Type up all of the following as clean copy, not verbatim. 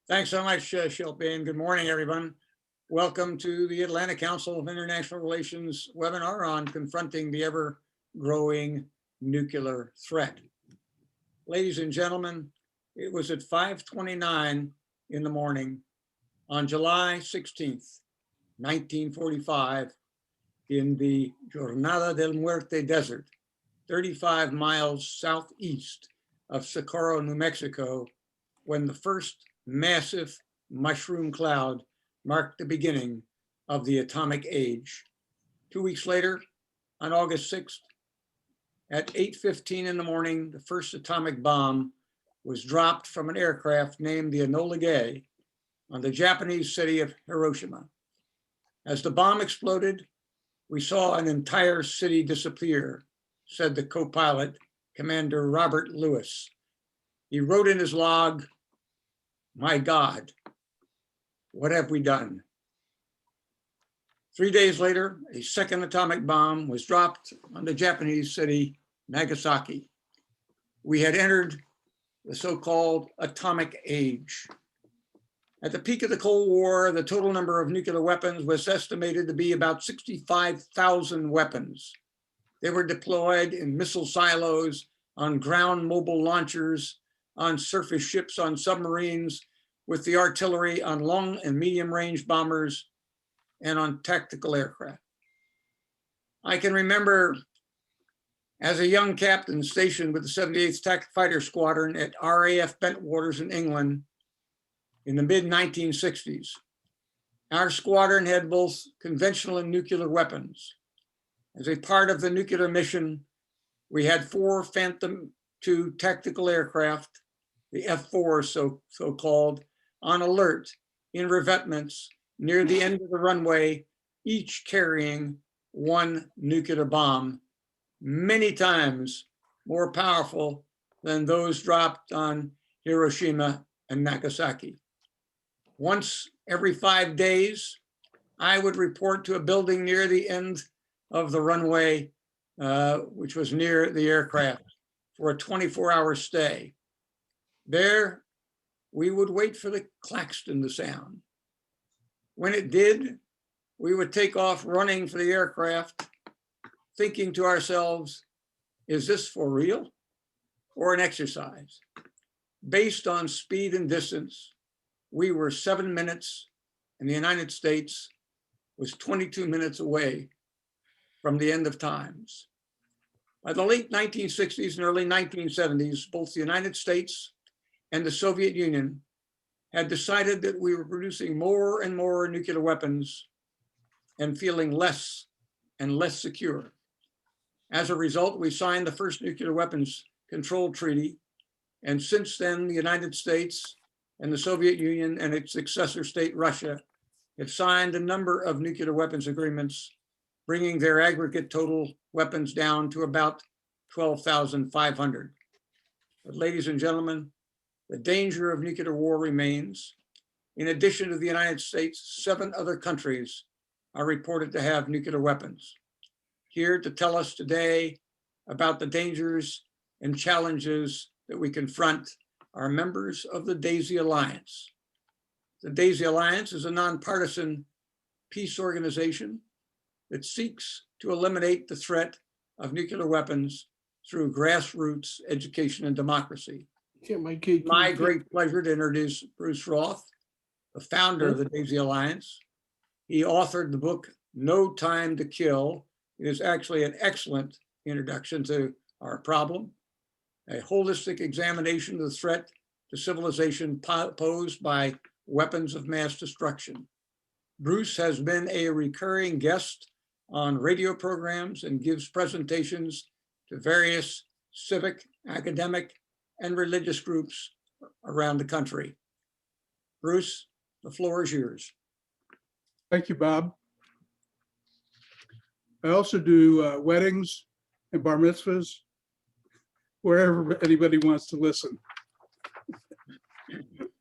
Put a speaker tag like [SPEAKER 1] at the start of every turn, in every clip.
[SPEAKER 1] Thanks so much, Shilpi, and good morning, everyone. Welcome to the Atlanta Council of International Relations webinar on confronting the ever-growing nuclear threat. Ladies and gentlemen, it was at 5:29 in the morning on July 16th, 1945, in the Jornada del Muerte Desert, 35 miles southeast of Socorro, New Mexico, when the first massive mushroom cloud marked the beginning of the atomic age. 2 weeks later, on August 6th, at 8:15 in the morning, the first atomic bomb was dropped from an aircraft named the Enola Gay on the Japanese city of Hiroshima. As the bomb exploded, we saw an entire city disappear, said the co-pilot, Commander Robert Lewis. He wrote in his log, "My God, what have we done?" 3 days later, a second atomic bomb was dropped on the Japanese city, Nagasaki. We had entered the so-called atomic age. At the peak of the Cold War, the total number of nuclear weapons was estimated to be about 65,000 weapons. They were deployed in missile silos, on ground mobile launchers, on surface ships, on submarines, with the artillery, on long and medium range bombers, and on tactical aircraft. I can remember as a young captain stationed with the 78th Tactical Fighter Squadron at RAF Bentwaters in England in the mid-1960s. Our squadron had both conventional and nuclear weapons. As a part of the nuclear mission, we had 4 Phantom II tactical aircraft, the F-4 so-called, on alert in revetments near the end of the runway, each carrying 1 nuclear bomb, many times more powerful than those dropped on Hiroshima and Nagasaki. Once every 5 days, I would report to a building near the end of the runway, which was near the aircraft, for a 24-hour stay. There, we would wait for the klaxon to sound. When it did, we would take off running for the aircraft, thinking to ourselves, is this for real or an exercise? Based on speed and distance, we were 7 minutes, and the United States was 22 minutes away from the end of times. By the late 1960s and early 1970s, both the United States and the Soviet Union had decided that we were producing more and more nuclear weapons and feeling less and less secure. As a result, we signed the first nuclear weapons control treaty. And since then, the United States and the Soviet Union and its successor state, Russia, have signed a number of nuclear weapons agreements, bringing their aggregate total weapons down to about 12,500. But ladies and gentlemen, the danger of nuclear war remains. In addition to the United States, 7 other countries are reported to have nuclear weapons. Here to tell us today about the dangers and challenges that we confront are members of the DAISY Alliance. The DAISY Alliance is a nonpartisan peace organization that seeks to eliminate the threat of nuclear weapons through grassroots education and democracy. My great pleasure to introduce Bruce Roth, the founder of the DAISY Alliance. He authored the book, No Time to Kill. It is actually an excellent introduction to our problem, a holistic examination of the threat to civilization posed by weapons of mass destruction. Bruce has been a recurring guest on radio programs and gives presentations to various civic, academic, and religious groups around the country. Bruce, the floor is yours.
[SPEAKER 2] Thank you, Bob. I also do weddings and bar mitzvahs, wherever anybody wants to listen.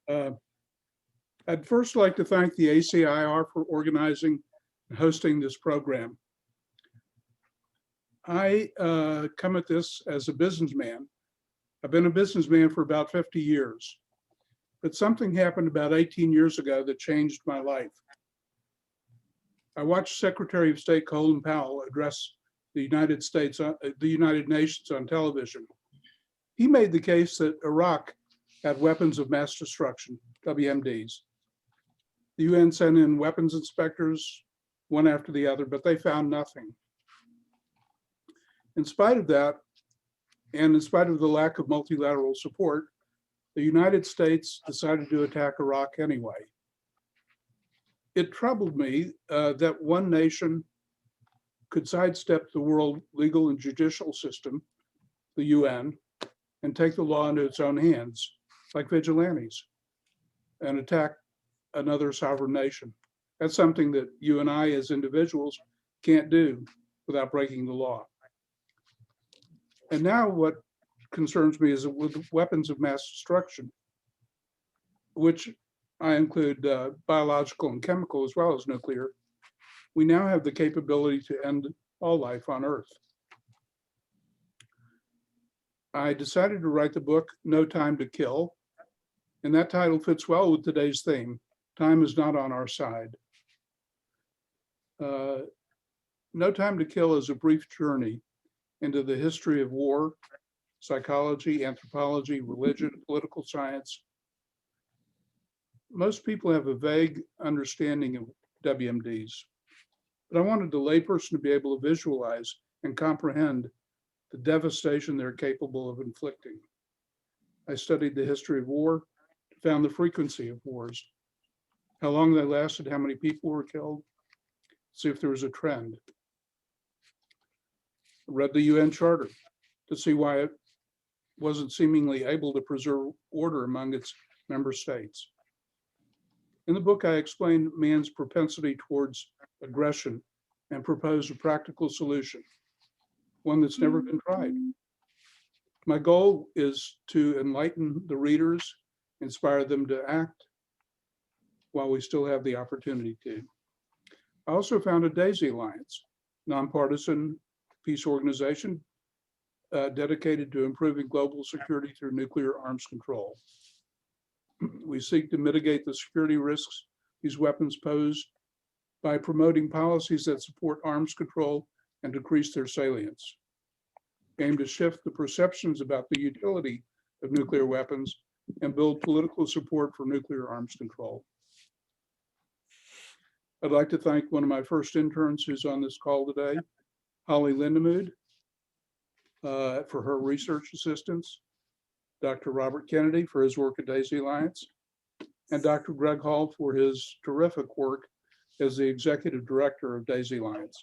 [SPEAKER 2] I'd first like to thank the ACIR for organizing and hosting this program. I come at this as a businessman. I've been a businessman for about 50 years. but something happened about 18 years ago that changed my life. I watched Secretary of State Colin Powell address the United Nations on television. He made the case that Iraq had weapons of mass destruction, WMDs. The UN sent in weapons inspectors, one after the other, but they found nothing. In spite of that, and in spite of the lack of multilateral support, the United States decided to attack Iraq anyway. It troubled me that one nation could sidestep the world legal and judicial system, the UN, and take the law into its own hands, like vigilantes, and attack another sovereign nation. That's something that you and I as individuals can't do without breaking the law. And now what concerns me is with weapons of mass destruction, which I include biological and chemical as well as nuclear, we now have the capability to end all life on Earth. I decided to write the book, No Time to Kill, and that title fits well with today's theme. Time is not on our side. No Time to Kill is a brief journey into the history of war, psychology, anthropology, religion, political science. Most people have a vague understanding of WMDs, but I wanted the layperson to be able to visualize and comprehend the devastation they're capable of inflicting. I studied the history of war, found the frequency of wars, how long they lasted, how many people were killed, see if there was a trend. I read the UN Charter to see why it wasn't seemingly able to preserve order among its member states. In the book, I explained man's propensity towards aggression and proposed a practical solution, one that's never been tried. My goal is to enlighten the readers, inspire them to act while we still have the opportunity to. I also founded DAISY Alliance, nonpartisan peace organization dedicated to improving global security through nuclear arms control. We seek to mitigate the security risks these weapons pose by promoting policies that support arms control and decrease their salience. We aim to shift the perceptions about the utility of nuclear weapons and build political support for nuclear arms control. I'd like to thank one of my first interns who's on this call today, Holly Lindemood, for her research assistance, Dr. Robert Kennedy for his work at DAISY Alliance, and Dr. Greg Hall for his terrific work as the executive director of DAISY Alliance.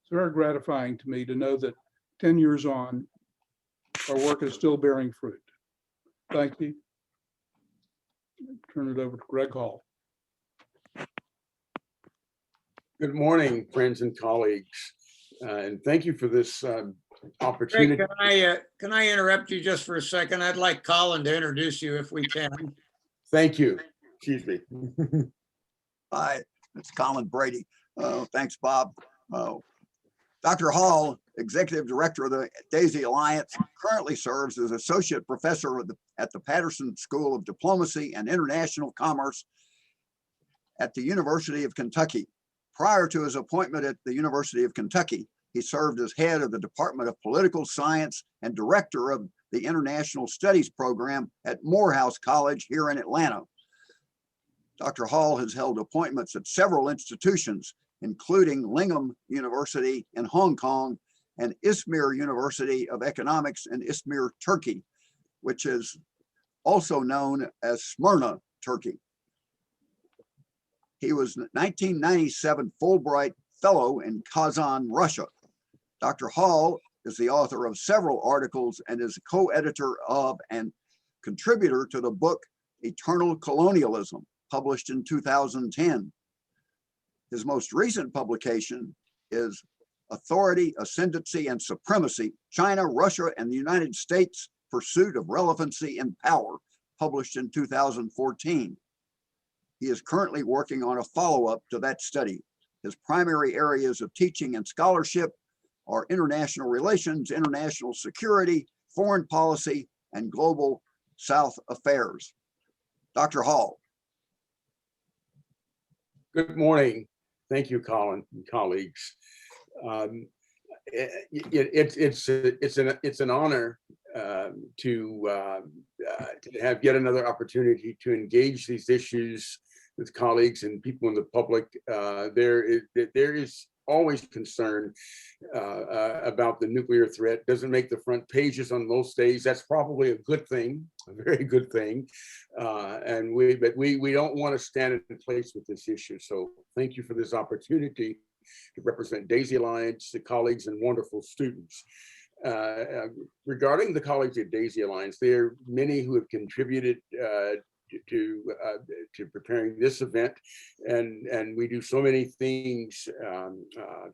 [SPEAKER 2] It's very gratifying to me to know that 10 years on, our work is still bearing fruit. Thank you. Turn it over to Greg Hall.
[SPEAKER 3] Good morning, friends and colleagues, and thank you for this opportunity.
[SPEAKER 1] Greg, can I interrupt you just for a second? I'd like Colin to introduce you if we can.
[SPEAKER 3] Thank you. Excuse me.
[SPEAKER 4] Hi, it's Colin Brady. Thanks, Bob. Dr. Hall, Executive Director of the DAISY Alliance, currently serves as Associate Professor at the Patterson School of Diplomacy and International Commerce at the University of Kentucky. Prior to his appointment at the University of Kentucky, he served as head of the Department of Political Science and director of the International Studies program at Morehouse College here in Atlanta. Dr. Hall has held appointments at several institutions, including Lingham University in Hong Kong and Izmir University of Economics in Izmir, Turkey, which is also known as Smyrna, Turkey. He was 1997 Fulbright Fellow in Kazan, Russia. Dr. Hall is the author of several articles and is a co-editor of and contributor to the book Eternal Colonialism, published in 2010. His most recent publication is Authority, Ascendancy, and Supremacy, China, Russia, and the United States' Pursuit of Relevancy and Power, published in 2014. He is currently working on a follow-up to that study. His primary areas of teaching and scholarship are international relations, international security, foreign policy, and global South affairs. Dr. Hall.
[SPEAKER 3] Good morning. Thank you, Colin and colleagues. It's an honor to have yet another opportunity to engage these issues with colleagues and people in the public. There is always concern about the nuclear threat. Doesn't make the front pages on most days. That's probably a good thing, a very good thing. But we don't want to stand in place with this issue. So thank you for this opportunity to represent Daisy Alliance, the colleagues and wonderful students. Regarding the colleagues at Daisy Alliance, there are many who have contributed to preparing this event, and we do so many things,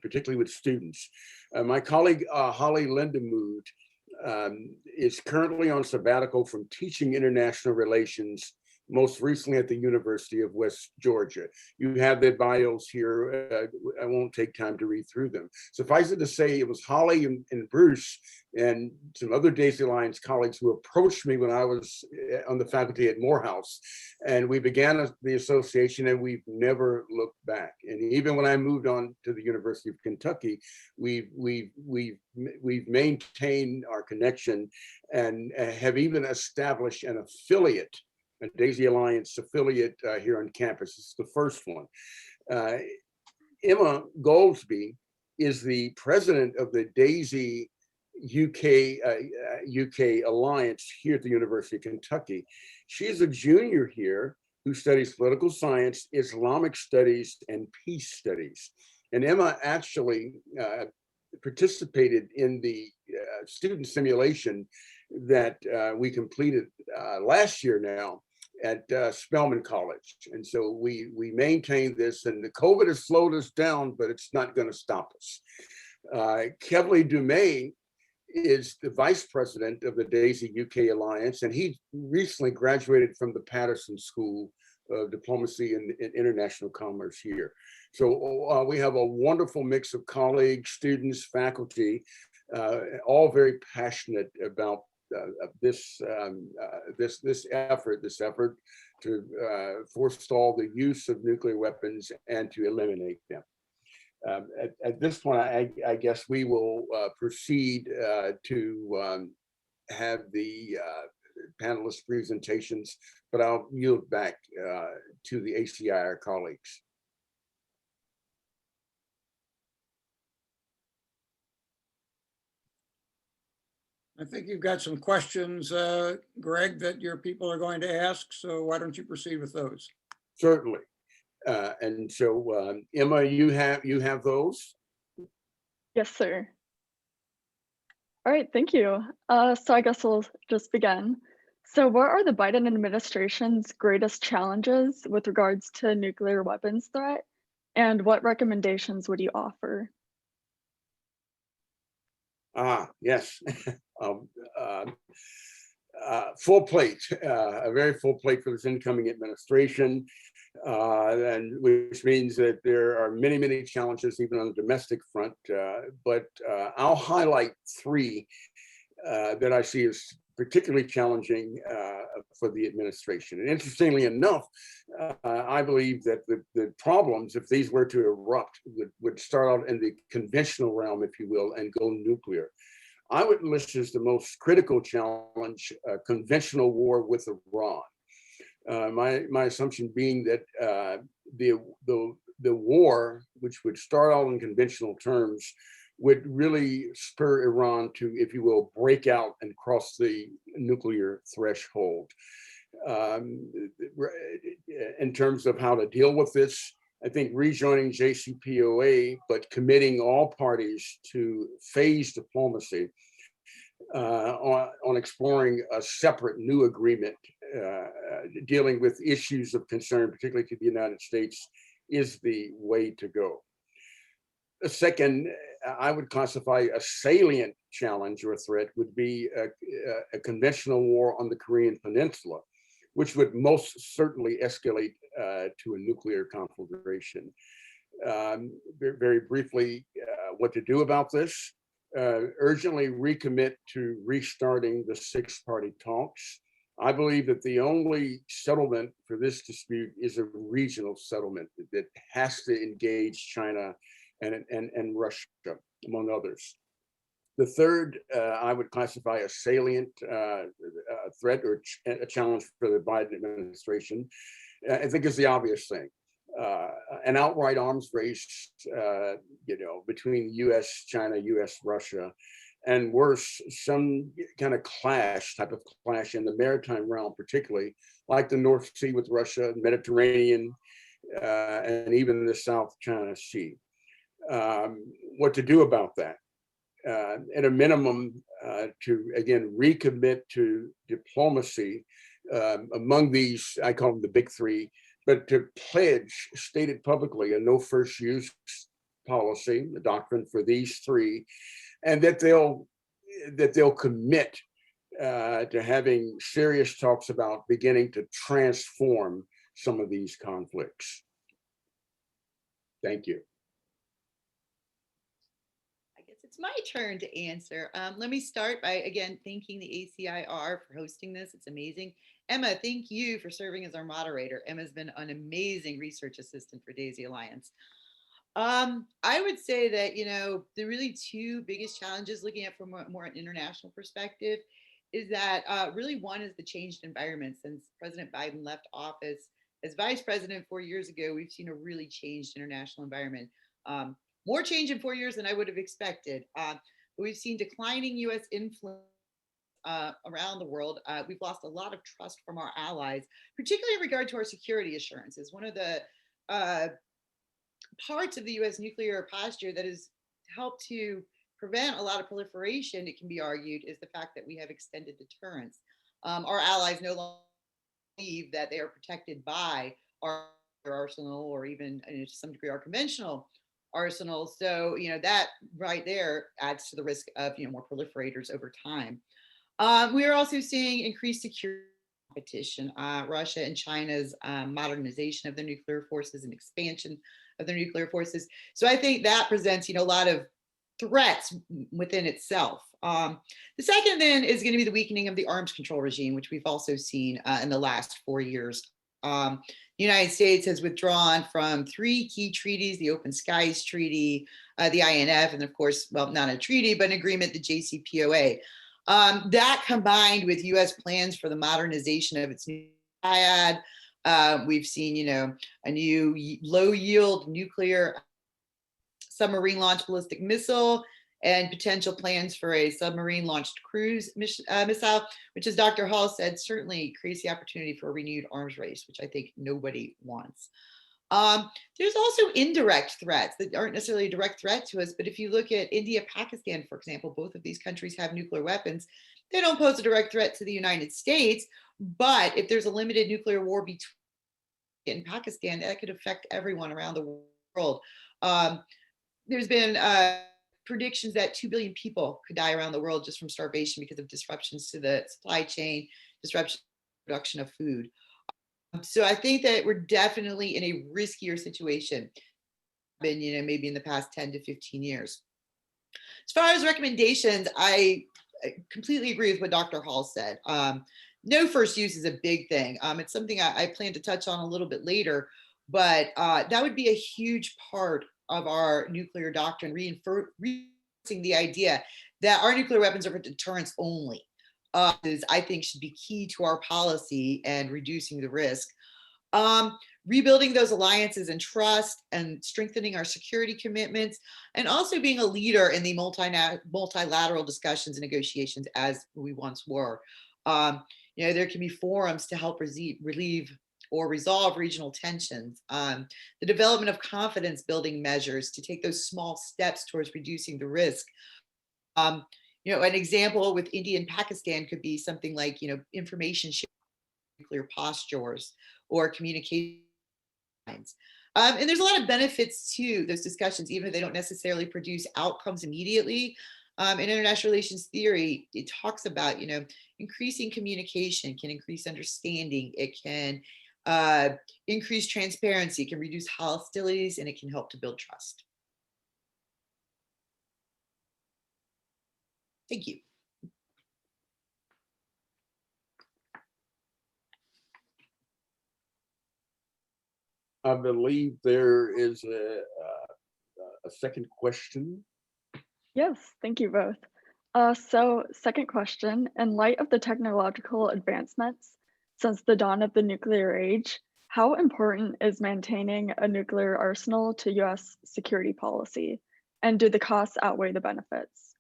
[SPEAKER 3] particularly with students. My colleague Holly Lindemood is currently on sabbatical from teaching international relations, most recently at the University of West Georgia. You have their bios here. I won't take time to read through them. Suffice it to say, it was Holly and Bruce and some other Daisy Alliance colleagues who approached me when I was on the faculty at Morehouse. And we began the association, and we've never looked back. And even when I moved on to the University of Kentucky, we've maintained our connection and have even established an affiliate, a Daisy Alliance affiliate here on campus. It's the first one. Emma Goldsby is the president of the Daisy UK Alliance here at the University of Kentucky. She's a junior here who studies political science, Islamic studies, and peace studies. And Emma actually participated in the student simulation that we completed last year now at Spelman College. And so we maintain this, and the COVID has slowed us down, but it's not going to stop us. Kevly Dumay is the vice president of the Daisy UK Alliance, and he recently graduated from the Patterson School of Diplomacy and International Commerce here. So we have a wonderful mix of colleagues, students, faculty, all very passionate about this effort to forestall the use of nuclear weapons and to eliminate them. At this point, I guess we will proceed to have the panelist presentations, but I'll yield back to the ACIR colleagues.
[SPEAKER 1] I think you've got some questions, Greg, that your people are going to ask. So why don't you proceed with those?
[SPEAKER 3] Certainly. And so, Emma, you have those?
[SPEAKER 5] Yes, sir. All right, thank you. So I guess we'll just begin. So what are the Biden administration's greatest challenges with regards to nuclear weapons threat? And what recommendations would you offer?
[SPEAKER 3] Yes. Full plate, a very full plate for this incoming administration, and which means that there are many, many challenges even on the domestic front. But I'll highlight three that I see as particularly challenging for the administration. And interestingly enough, I believe that the problems, if these were to erupt, would start out in the conventional realm, if you will, and go nuclear. I would list as the most critical challenge conventional war with Iran. My assumption being that the war, which would start out in conventional terms, would really spur Iran to, if you will, break out and cross the nuclear threshold. In terms of how to deal with this, I think rejoining JCPOA, but committing all parties to phase diplomacy on exploring a separate new agreement dealing with issues of concern, particularly to the United States, is the way to go. The second, I would classify a salient challenge or threat would be a conventional war on the Korean Peninsula, which would most certainly escalate to a nuclear conflagration. Very briefly, what to do about this? Urgently recommit to restarting the six-party talks. I believe that the only settlement for this dispute is a regional settlement that has to engage China and Russia, among others. The third, I would classify a salient threat or a challenge for the Biden administration, I think is the obvious thing. An outright arms race, between U.S., China, U.S., Russia, and worse, some kind of type of clash in the maritime realm, particularly like the North Sea with Russia, Mediterranean, and even the South China Sea. What to do about that? At a minimum, to again recommit to diplomacy among these, I call them the big three, but to pledge, stated publicly, a no first use policy, the doctrine for these three, and that they'll commit to having serious talks about beginning to transform some of these conflicts. Thank you.
[SPEAKER 6] I guess it's my turn to answer. Let me start by, again, thanking the ACIR for hosting this. It's amazing. Emma, thank you for serving as our moderator. Emma's been an amazing research assistant for DAISY Alliance. I would say that, the really two biggest challenges looking at from a more international perspective is that really one is the changed environment. Since President Biden left office as vice president 4 years ago, we've seen a really changed international environment. More change in 4 years than I would have expected. We've seen declining US influence around the world. We've lost a lot of trust from our allies, particularly in regard to our security assurances. One of the parts of the US nuclear posture that has helped to prevent a lot of proliferation, it can be argued, is the fact that we have extended deterrence. Our allies no longer believe that they are protected by our arsenal, or even to some degree our conventional arsenal. So that right there adds to the risk of more proliferators over time. We are also seeing increased security competition. Russia and China's modernization of their nuclear forces and expansion of their nuclear forces. So I think that presents a lot of threats within itself. The second then is going to be the weakening of the arms control regime, which we've also seen in the last 4 years. The United States has withdrawn from 3 key treaties: the Open Skies Treaty, the INF, and of course, well, not a treaty, but an agreement, the JCPOA. That combined with U.S. plans for the modernization of its triad, we've seen, a new low-yield nuclear submarine launched ballistic missile and potential plans for a submarine launched cruise missile, which, as Dr. Hall said, certainly creates the opportunity for a renewed arms race, which I think nobody wants. There's also indirect threats that aren't necessarily a direct threat to us, but if you look at India, Pakistan, for example, both of these countries have nuclear weapons. They don't pose a direct threat to the United States, but if there's a limited nuclear war between India and Pakistan, that could affect everyone around the world. There's been predictions that 2 billion people could die around the world just from starvation because of disruptions to the supply chain, disruption to the production of food. So I think that we're definitely in a riskier situation than maybe in the past 10 to 15 years. As far as recommendations, I completely agree with what Dr. Hall said. No first use is a big thing. It's something I plan to touch on a little bit later, but that would be a huge part of our nuclear doctrine, reinforcing the idea that our nuclear weapons are for deterrence only. I think should be key to our policy and reducing the risk. Rebuilding those alliances and trust and strengthening our security commitments, and also being a leader in the multilateral discussions and negotiations as we once were. There can be forums to help relieve or resolve regional tensions. The development of confidence building measures to take those small steps towards reducing the risk. An example with India and Pakistan could be something like, information sharing, nuclear postures, or communication lines. And there's a lot of benefits to those discussions, even if they don't necessarily produce outcomes immediately. In international relations theory, it talks about, increasing communication can increase understanding. It can increase transparency, it can reduce hostilities, and it can help to build trust. Thank you.
[SPEAKER 3] I believe there is a second question.
[SPEAKER 5] Yes, thank you both. So second question, in light of the technological advancements since the dawn of the nuclear age, how important is maintaining a nuclear arsenal to US security policy? And do the costs outweigh the benefits?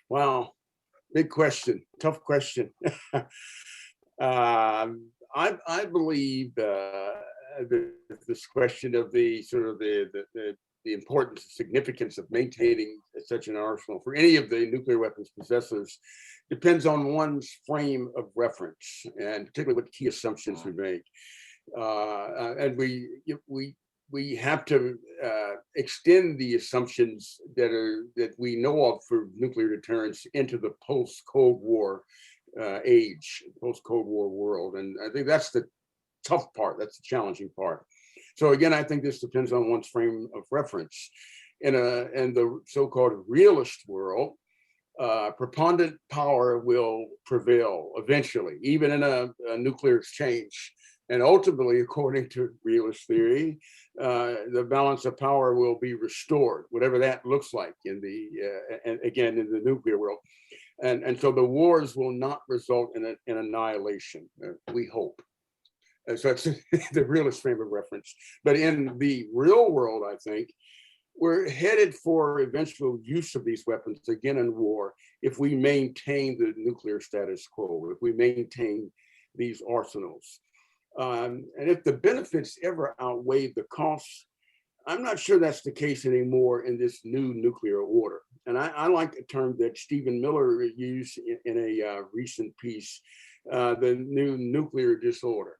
[SPEAKER 3] Wow, big question, tough question. I believe this question of the sort of the importance and significance of maintaining such an arsenal for any of the nuclear weapons possessors depends on one's frame of reference, and particularly what key assumptions we make. And we have to extend the assumptions that we know of for nuclear deterrence into the post-Cold War age, post-Cold War world. And I think that's the tough part, that's the challenging part. So again, I think this depends on one's frame of reference. In the so-called realist world, preponderant power will prevail eventually, even in a nuclear exchange. And ultimately, according to realist theory, the balance of power will be restored, whatever that looks like in the, and again, in the nuclear world. And so the wars will not result in an annihilation, we hope. And so it's the realist frame of reference. But in the real world, I think, we're headed for eventual use of these weapons again in war if we maintain the nuclear status quo, if we maintain these arsenals. And if the benefits ever outweigh the costs, I'm not sure that's the case anymore in this new nuclear order. And I like a term that Stephen Miller used in a recent piece, the new nuclear disorder.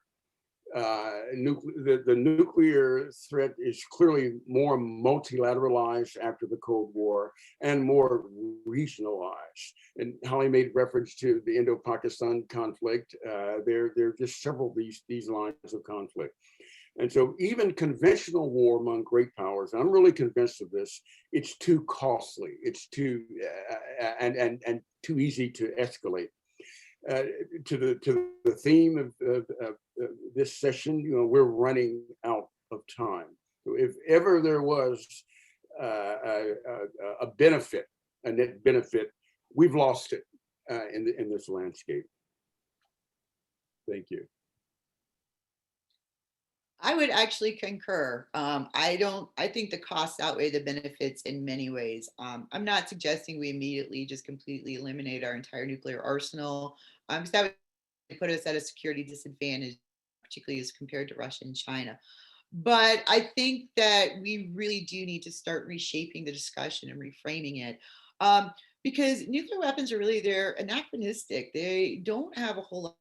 [SPEAKER 3] The nuclear threat is clearly more multilateralized after the Cold War and more regionalized. And Holly made reference to the Indo-Pakistan conflict. There are just several of these lines of conflict. And so even conventional war among great powers, I'm really convinced of this, it's too costly, it's too, and too easy to escalate. To the theme of this session, we're running out of time. So if ever there was a benefit, a net benefit, we've lost it in this landscape. Thank you.
[SPEAKER 6] I would actually concur. I think the costs outweigh the benefits in many ways. I'm not suggesting we immediately just completely eliminate our entire nuclear arsenal. Because that would put us at a security disadvantage, particularly as compared to Russia and China. But I think that we really do need to start reshaping the discussion and reframing it. Because nuclear weapons are really, they're anachronistic. They don't have a whole lot of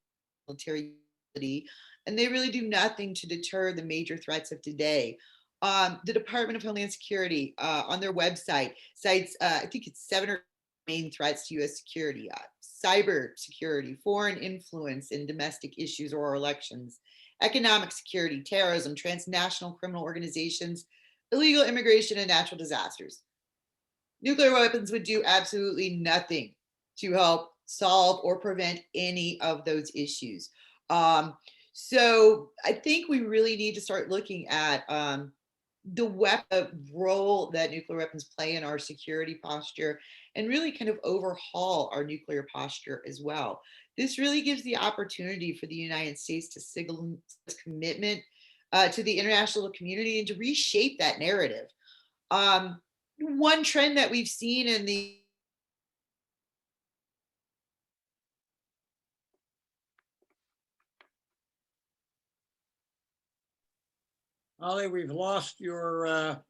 [SPEAKER 6] military utility, and they really do nothing to deter the major threats of today. The Department of Homeland Security on their website cites, I think it's 7 or 8 main threats to US security: cyber security, foreign influence in domestic issues or elections, economic security, terrorism, transnational criminal organizations, illegal immigration, and natural disasters. Nuclear weapons would do absolutely nothing to help solve or prevent any of those issues. So I think we really need to start looking at the role that nuclear weapons play in our security posture, and really kind of overhaul our nuclear posture as well. This really gives the opportunity for the United States to signal its commitment to the international community and to reshape that narrative. One trend that we've seen in the
[SPEAKER 1] Holly, we've lost your,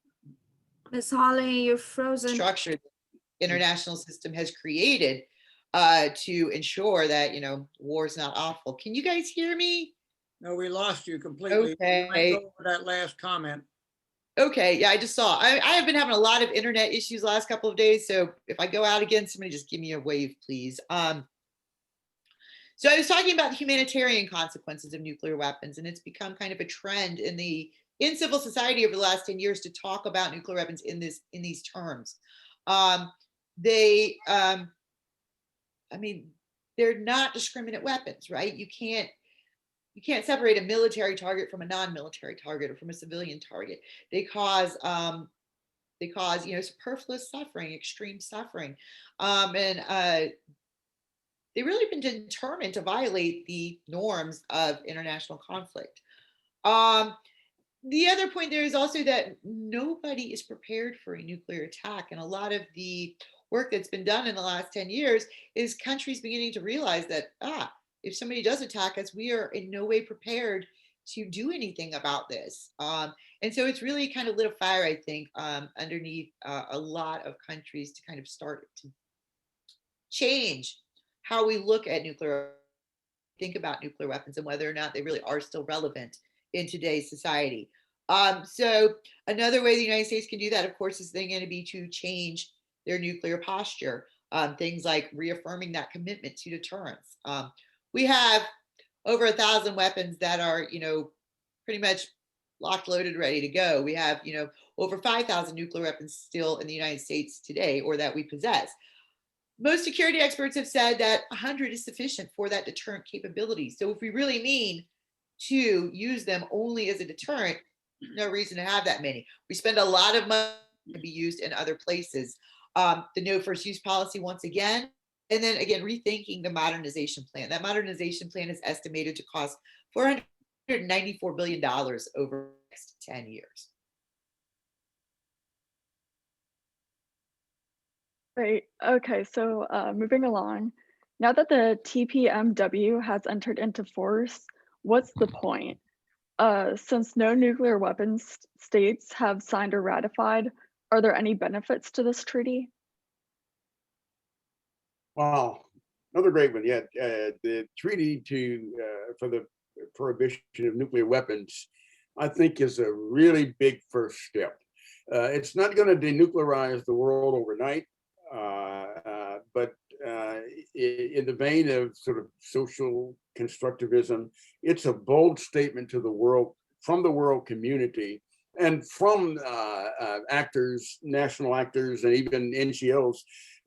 [SPEAKER 7] Miss Holly, you're frozen.
[SPEAKER 6] structure the international system has created to ensure that, war is not awful. Can you guys hear me?
[SPEAKER 1] no, we lost you completely.
[SPEAKER 6] Okay.
[SPEAKER 1] You might go over that last comment.
[SPEAKER 6] Okay, yeah, I just saw. I have been having a lot of internet issues the last couple of days, so if I go out again, somebody just give me a wave, please. So I was talking about the humanitarian consequences of nuclear weapons, and it's become kind of a trend in civil society over the last 10 years to talk about nuclear weapons in these terms. They're not discriminate weapons, right? You can't you can't separate a military target from a non-military target or from a civilian target. They cause superfluous suffering, extreme suffering, and they've really been determined to violate the norms of international conflict. The other point there is also that nobody is prepared for a nuclear attack, and a lot of the work that's been done in the last 10 years is countries beginning to realize that if somebody does attack us, we are in no way prepared to do anything about this. And so it's really kind of lit a fire, I think, underneath a lot of countries to kind of start to change how we look at nuclear, think about nuclear weapons and whether or not they really are still relevant in today's society. So another way the United States can do that, of course, is then going to be to change their nuclear posture. Things like reaffirming that commitment to deterrence. We have over 1,000 weapons that are, pretty much locked, loaded, ready to go. We have, over 5,000 nuclear weapons still in the United States today, or that we possess. Most security experts have said that 100 is sufficient for that deterrent capability. So if we really mean to use them only as a deterrent, no reason to have that many. We spend a lot of money to be used in other places. The no first use policy once again, and then again, rethinking the modernization plan. That modernization plan is estimated to cost $494 billion over the next 10 years.
[SPEAKER 5] Great. Okay, so moving along. Now that the TPMW has entered into force, what's the point? Since no nuclear weapons states have signed or ratified, are there any benefits to this treaty?
[SPEAKER 3] Wow, another great one. Yeah, the treaty for the prohibition of nuclear weapons, I think, is a really big first step. It's not going to denuclearize the world overnight, but in the vein of sort of social constructivism, it's a bold statement to the world, from the world community, and from actors, national actors, and even NGOs,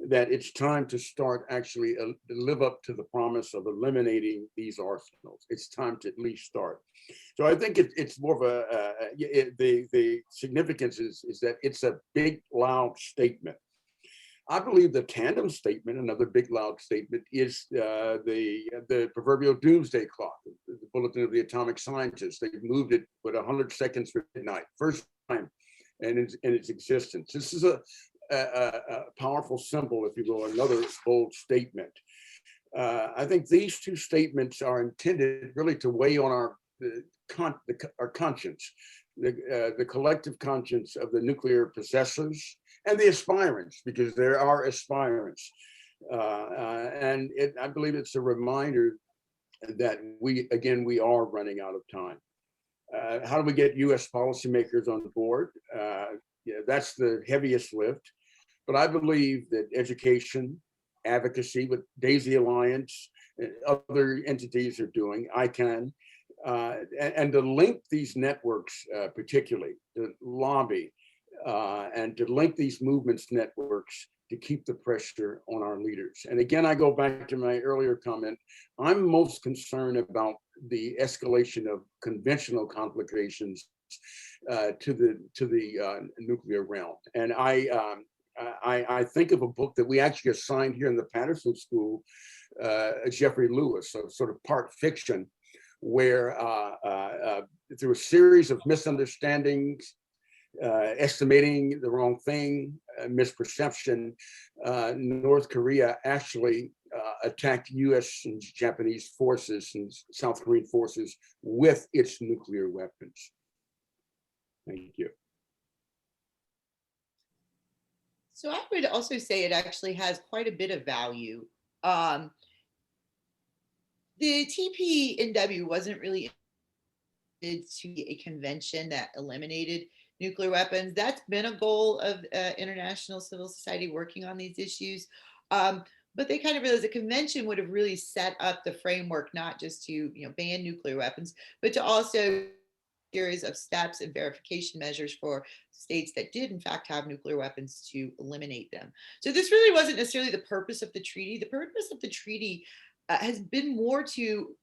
[SPEAKER 3] that it's time to start actually live up to the promise of eliminating these arsenals. It's time to at least start. So I think it's more of the significance is that it's a big, loud statement. I believe the tandem statement, another big, loud statement, is the proverbial doomsday clock, the bulletin of the atomic scientists. They've moved it with 100 seconds to midnight, first time in its existence. This is a powerful symbol, if you will, another bold statement. I think these two statements are intended really to weigh on our conscience, the collective conscience of the nuclear possessors and the aspirants, because there are aspirants. And I believe it's a reminder that we are running out of time. How do we get US policymakers on board? That's the heaviest lift. But I believe that education, advocacy, what DAISY Alliance and other entities are doing, ICANN, and to link these networks, particularly to lobby, and to link these movements networks to keep the pressure on our leaders. And again, I go back to my earlier comment. I'm most concerned about the escalation of conventional complications to the nuclear realm. And I think of a book that we actually assigned here in the Patterson School, Jeffrey Lewis, so sort of part fiction, where through a series of misunderstandings, estimating the wrong thing, misperception, North Korea actually attacked US and Japanese forces and South Korean forces with its nuclear weapons. Thank you.
[SPEAKER 6] So I would also say it actually has quite a bit of value. The TPNW wasn't really to be a convention that eliminated nuclear weapons. That's been a goal of international civil society working on these issues. But they kind of realized the convention would have really set up the framework, not just to ban nuclear weapons, but to also series of steps and verification measures for states that did in fact have nuclear weapons to eliminate them. So this really wasn't necessarily the purpose of the treaty. The purpose of the treaty has been more to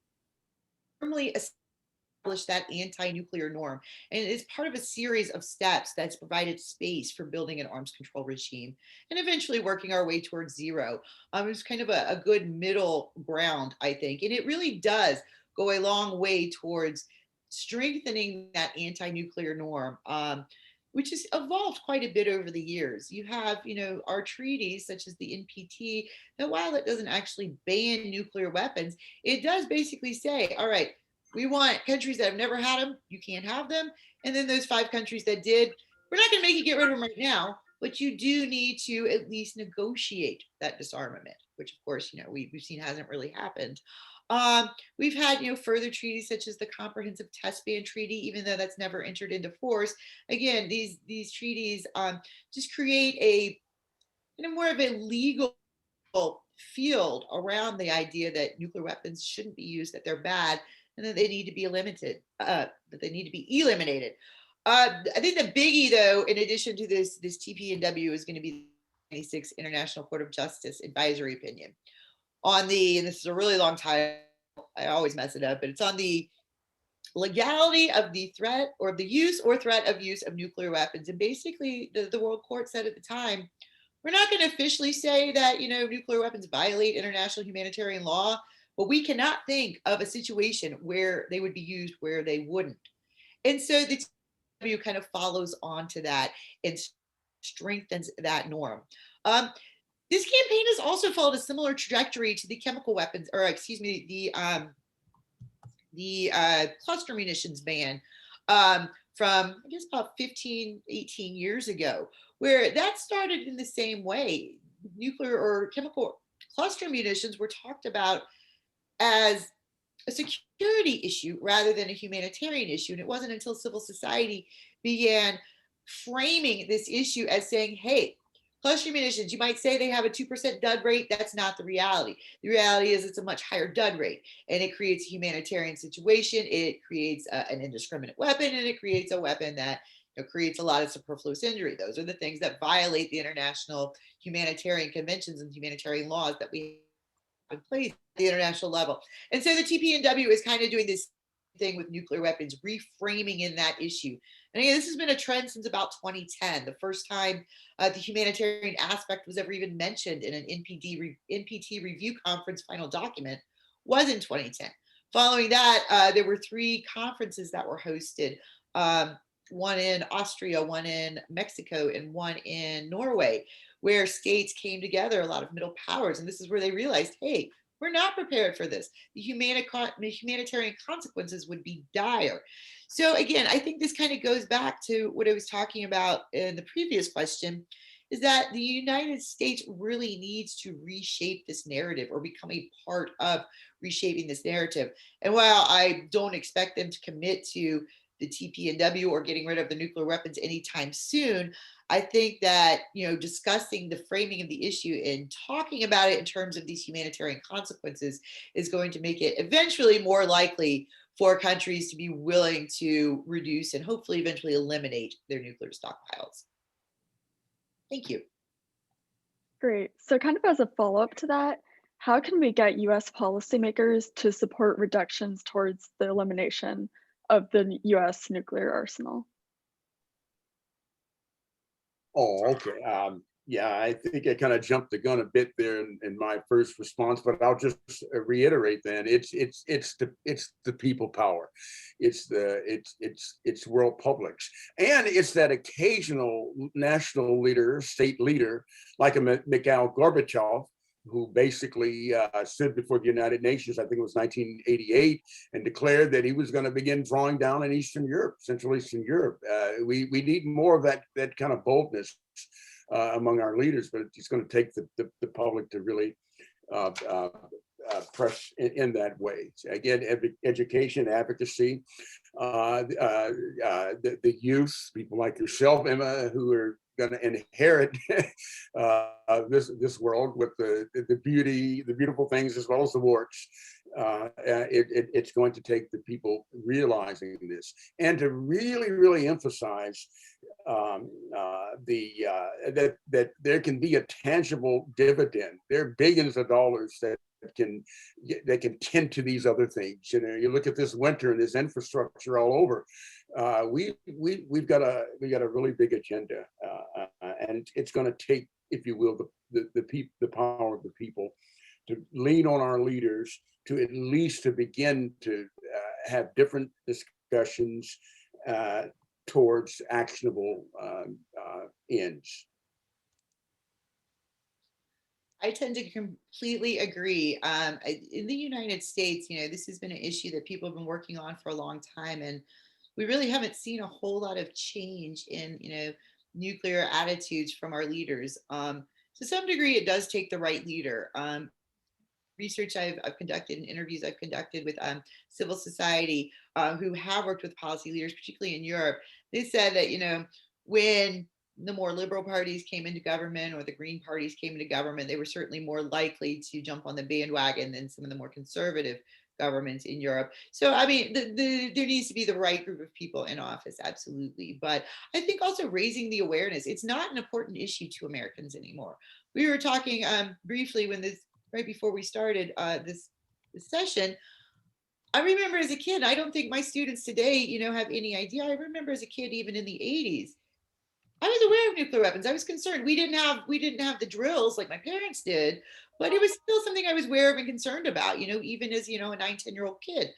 [SPEAKER 6] firmly establish that anti-nuclear norm. And it's part of a series of steps that's provided space for building an arms control regime and eventually working our way towards zero. It's kind of a good middle ground, I think. And it really does go a long way towards strengthening that anti-nuclear norm, which has evolved quite a bit over the years. You have, our treaties such as the NPT, that while it doesn't actually ban nuclear weapons, it does basically say, all right, we want countries that have never had them, you can't have them. And then those 5 countries that did, we're not going to make you get rid of them right now, but you do need to at least negotiate that disarmament, which of course, we've seen hasn't really happened. We've had, further treaties such as the Comprehensive Test Ban Treaty, even though that's never entered into force. Again, these treaties just create a more of a legal field around the idea that nuclear weapons shouldn't be used, that they're bad, and that they need to be eliminated. I think the biggie, though, in addition to this TPNW, is going to be the 96 International Court of Justice advisory opinion on the, and this is a really long title, I always mess it up, but it's on the legality of the threat or the use or threat of use of nuclear weapons. And basically, the World Court said at the time, we're not going to officially say that, nuclear weapons violate international humanitarian law, but we cannot think of a situation where they would be used where they wouldn't. And so the TPNW kind of follows on to that and strengthens that norm. This campaign has also followed a similar trajectory to the chemical weapons, or excuse me, the cluster munitions ban from, I guess, about 15, 18 years ago, where that started in the same way. Nuclear or chemical cluster munitions were talked about as a security issue rather than a humanitarian issue. And it wasn't until civil society began framing this issue as saying, hey, cluster munitions, you might say they have a 2% dud rate. That's not the reality. The reality is it's a much higher dud rate, and it creates a humanitarian situation. It creates an indiscriminate weapon, and it creates a weapon that creates a lot of superfluous injury. Those are the things that violate the international humanitarian conventions and humanitarian laws that we have in place at the international level. And so the TPNW is kind of doing this thing with nuclear weapons, reframing in that issue. And again, this has been a trend since about 2010. The first time the humanitarian aspect was ever even mentioned in an NPT review conference final document was in 2010. Following that, there were 3 conferences that were hosted, one in Austria, one in Mexico, and one in Norway, where states came together, a lot of middle powers. And this is where they realized, hey, we're not prepared for this. The humanitarian consequences would be dire. So again, I think this kind of goes back to what I was talking about in the previous question, is that the United States really needs to reshape this narrative or become a part of reshaping this narrative. And while I don't expect them to commit to the TPNW or getting rid of the nuclear weapons anytime soon, I think that, discussing the framing of the issue and talking about it in terms of these humanitarian consequences is going to make it eventually more likely for countries to be willing to reduce and hopefully eventually eliminate their nuclear stockpiles. Thank you.
[SPEAKER 5] Great. So kind of as a follow-up to that, how can we get US policymakers to support reductions towards the elimination of the US nuclear arsenal?
[SPEAKER 3] Oh, okay. Yeah, I think I kind of jumped the gun a bit there in my first response, but I'll just reiterate then. It's the people power, it's world publics, and it's that occasional national leader, state leader, like a Mikhail Gorbachev, who basically stood before the United Nations, I think it was 1988, and declared that he was going to begin drawing down in Eastern Europe, Central Eastern Europe. We need more of that kind of boldness among our leaders, but it's going to take the public to really press in that way. So again, education, advocacy, the youth, people like yourself, Emma, who are going to inherit this world with the beauty, the beautiful things, as well as the warts. It's going to take the people realizing this, and to really emphasize that there can be a tangible dividend. There are billions of dollars that can tend to these other things. You know, you look at this winter and this infrastructure all over. We've got a really big agenda, and it's going to take, if you will, the power of the people to lean on our leaders to at least to begin to have different discussions towards actionable ends.
[SPEAKER 6] I tend to completely agree. In the United States, you know, this has been an issue that people have been working on for a long time, and we really haven't seen a whole lot of change in, you know, nuclear attitudes from our leaders. To some degree, it does take the right leader. Research I've conducted and interviews I've conducted with civil society who have worked with policy leaders, particularly in Europe, they said that, you know, when the more liberal parties came into government or the green parties came into government, they were certainly more likely to jump on the bandwagon than some of the more conservative governments in Europe. So, I mean, there needs to be the right group of people in office, absolutely. But I think also raising the awareness, it's not an important issue to Americans anymore. We were talking briefly when this, right before we started this session, I remember as a kid, I don't think my students today, you know, have any idea. I remember as a kid, even in the 80s, I was aware of nuclear weapons. I was concerned. We didn't have the drills like my parents did, but it was still something I was aware of and concerned about, you know, even as, you know, a 9-10-year-old kid.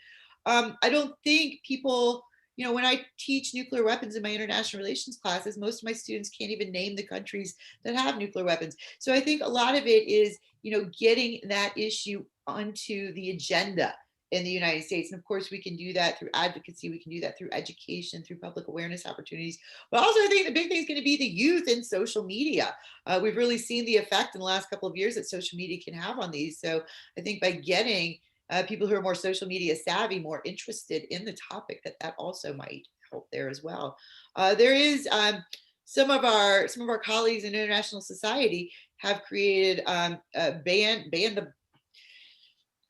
[SPEAKER 6] I don't think people, you know, when I teach nuclear weapons in my international relations classes, most of my students can't even name the countries that have nuclear weapons. So I think a lot of it is, you know, getting that issue onto the agenda in the United States. And of course, we can do that through advocacy. We can do that through education, through public awareness opportunities. But also, I think the big thing is going to be the youth in social media. We've really seen the effect in the last couple of years that social media can have on these. So I think by getting people who are more social media savvy, more interested in the topic, that also might help there as well. There is some of our colleagues in international society have created a ban the.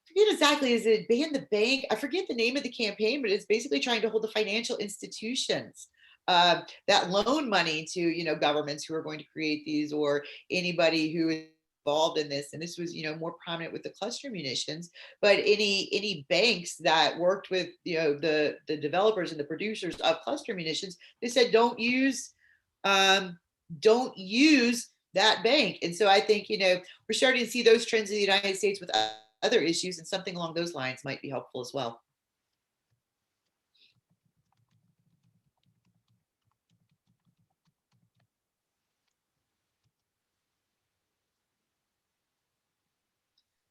[SPEAKER 6] I forget exactly, is it ban the bank? I forget the name of the campaign, but it's basically trying to hold the financial institutions that loan money to, you know, governments who are going to create these or anybody who is involved in this. And this was, you know, more prominent with the cluster munitions, but any banks that worked with, you know, the developers and the producers of cluster munitions, they said don't use that bank. And so I think, you know, we're starting to see those trends in the United States with other issues, and something along those lines might be helpful as well.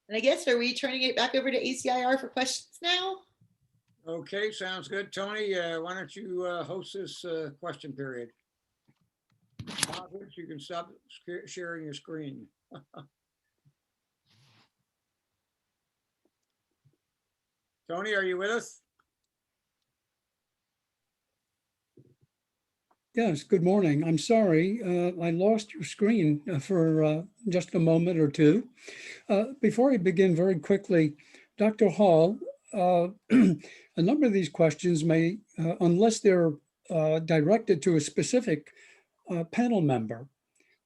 [SPEAKER 6] And I guess, are we turning it back over to ACIR for questions now?
[SPEAKER 1] Okay, sounds good. Tony, why don't you host this question period? Margaret, you can stop sharing your screen. Tony, are you with us?
[SPEAKER 8] Yes, good morning. I'm sorry, I lost your screen for just a moment or two. Before I begin very quickly, Dr. Hall, a number of these questions may, unless they're directed to a specific panel member,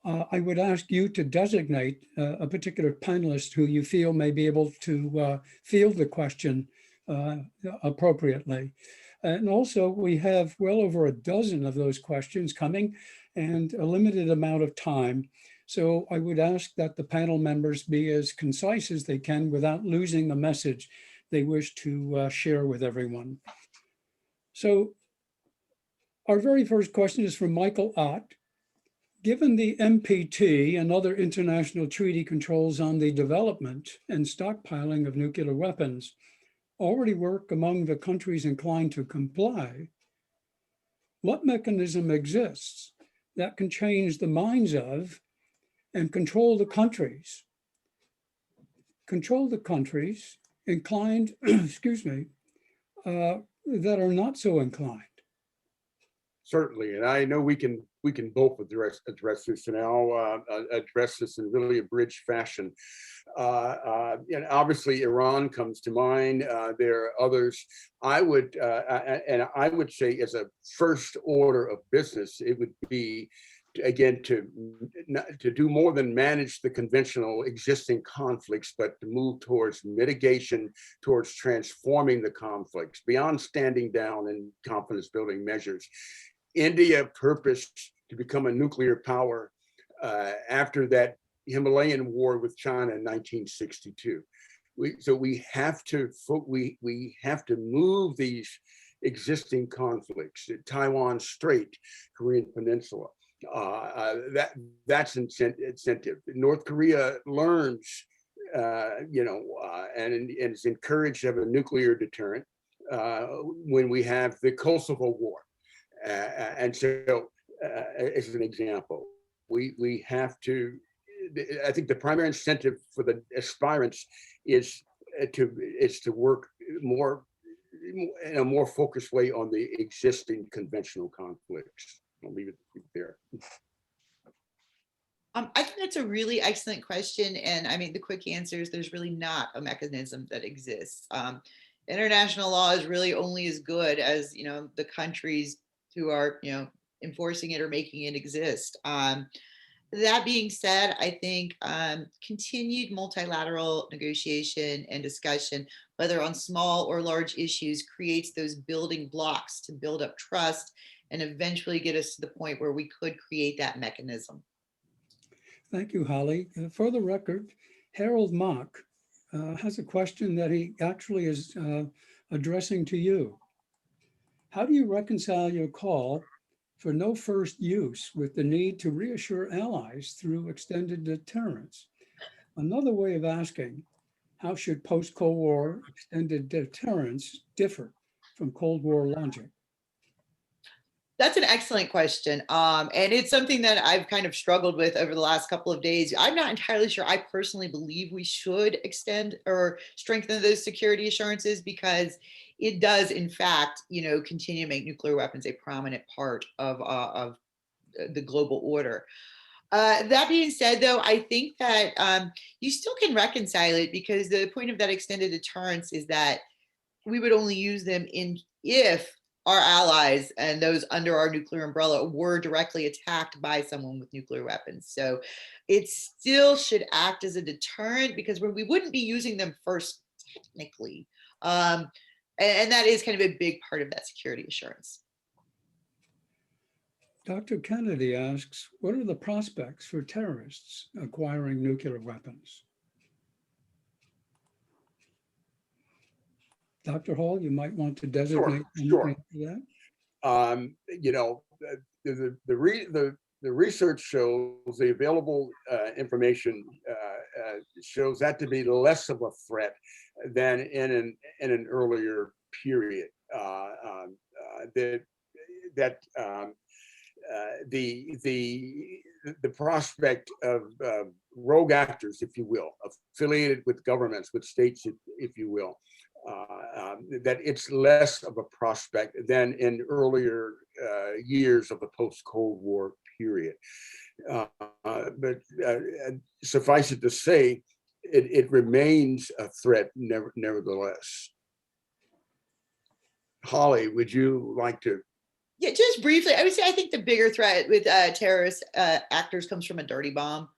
[SPEAKER 8] I would ask you to designate a particular panelist who you feel may be able to field the question appropriately. And also, we have well over a dozen of those questions coming and a limited amount of time. So I would ask that the panel members be as concise as they can without losing the message they wish to share with everyone. So our very first question is from Michael Ott. Given the NPT and other international treaty controls on the development and stockpiling of nuclear weapons already work among the countries inclined to comply, what mechanism exists that can change the minds of and control the countries inclined, excuse me, that are not so inclined?
[SPEAKER 3] Certainly, and I know we can both address this, and I'll address this in really abridged fashion. And obviously, Iran comes to mind. There are others. I would say, as a first order of business, it would be again, to do more than manage the conventional existing conflicts, but to move towards mitigation, towards transforming the conflicts beyond standing down and confidence building measures. India purposed to become a nuclear power after that Himalayan war with China in 1962. So we have to move these existing conflicts, Taiwan Strait, Korean Peninsula. That's incentive. North Korea learns, and is encouraged to have a nuclear deterrent when we have the Kosovo War. And so, as an example, we have to. I think the primary incentive for the aspirants is to work more in a more focused way on the existing conventional conflicts. I'll leave it there.
[SPEAKER 6] I think that's a really excellent question. And I mean, the quick answer is there's really not a mechanism that exists. International law is really only as good as, the countries who are, enforcing it or making it exist. That being said, I think continued multilateral negotiation and discussion, whether on small or large issues, creates those building blocks to build up trust and eventually get us to the point where we could create that mechanism.
[SPEAKER 8] Thank you, Holly. For the record, Harold Mock has a question that he actually is addressing to you. How do you reconcile your call for no first use with the need to reassure allies through extended deterrence? Another way of asking, how should post-Cold War extended deterrence differ from Cold War logic?
[SPEAKER 6] That's an excellent question. And it's something that I've kind of struggled with over the last couple of days. I'm not entirely sure. I personally believe we should extend or strengthen those security assurances because it does, in fact, continue to make nuclear weapons a prominent part of the global order. That being said, though, I think that you still can reconcile it because the point of that extended deterrence is that we would only use them if our allies and those under our nuclear umbrella were directly attacked by someone with nuclear weapons. So it still should act as a deterrent because we wouldn't be using them first technically. And that is kind of a big part of that security assurance.
[SPEAKER 8] Dr. Kennedy asks, what are the prospects for terrorists acquiring nuclear weapons? Dr. Hall, you might want to designate
[SPEAKER 3] Sure.
[SPEAKER 8] that.
[SPEAKER 3] The research shows, the available information shows that to be less of a threat than in an earlier period. The prospect of rogue actors, if you will, affiliated with governments, with states, if you will, that it's less of a prospect than in earlier years of the post-Cold War period. But suffice it to say, it remains a threat nevertheless. Holly, would you like to?
[SPEAKER 6] Yeah, just briefly, I would say I think the bigger threat with terrorist actors comes from a dirty bomb.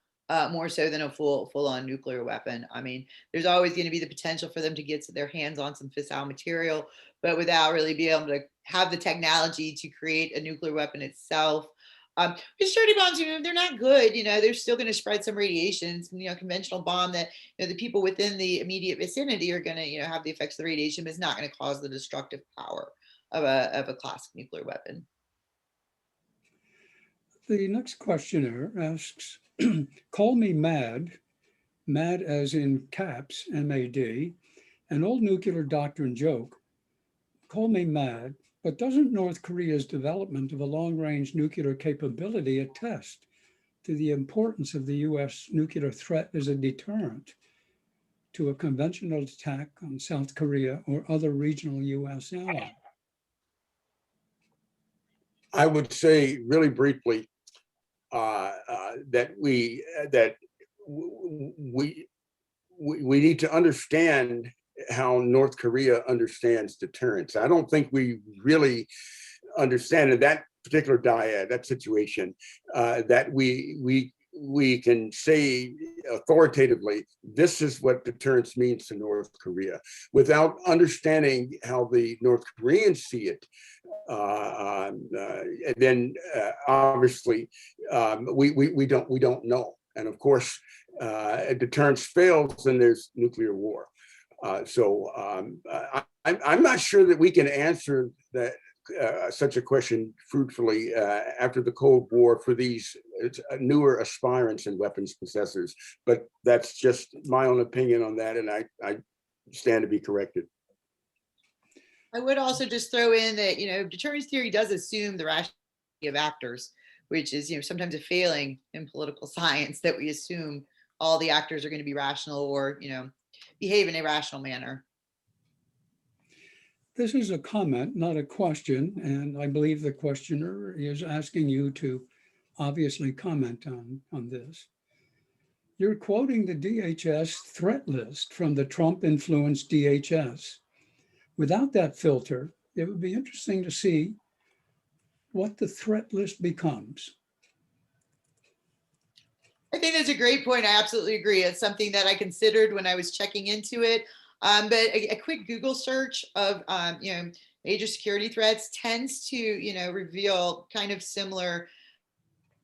[SPEAKER 6] More so than a full-on nuclear weapon. I mean, there's always going to be the potential for them to get their hands on some fissile material, but without really being able to have the technology to create a nuclear weapon itself. Because dirty bombs, they're not good. They're still going to spread some radiation. It's, conventional bomb that the people within the immediate vicinity are going to have the effects of the radiation, but it's not going to cause the destructive power of a classic nuclear weapon.
[SPEAKER 8] The next questioner asks, call me mad as in caps, M-A-D, an old nuclear doctrine joke. Call me mad, but doesn't North Korea's development of a long-range nuclear capability attest to the importance of the US nuclear threat as a deterrent to a conventional attack on South Korea or other regional US allies?
[SPEAKER 3] I would say really briefly that we need to understand how North Korea understands deterrence. I don't think we really understand it. particular dyad, that situation, that we can say authoritatively, this is what deterrence means to North Korea, without understanding how the North Koreans see it. And then obviously we don't know. And of course, deterrence fails, then there's nuclear war. I'm not sure that we can answer that such a question fruitfully after the Cold War for these newer aspirants and weapons possessors. But that's just my own opinion on that, and I stand to be corrected.
[SPEAKER 6] I would also just throw in that, deterrence theory does assume the rationality of actors, which is, sometimes a failing in political science, that we assume all the actors are going to be rational or, behave in a rational manner.
[SPEAKER 8] This is a comment, not a question, and I believe the questioner is asking you to obviously comment on this. You're quoting the DHS threat list from the Trump-influenced DHS. Without that filter, it would be interesting to see what the threat list becomes.
[SPEAKER 6] I think that's a great point. I absolutely agree. It's something that I considered when I was checking into it. But a quick Google search of, major security threats tends to, reveal kind of similar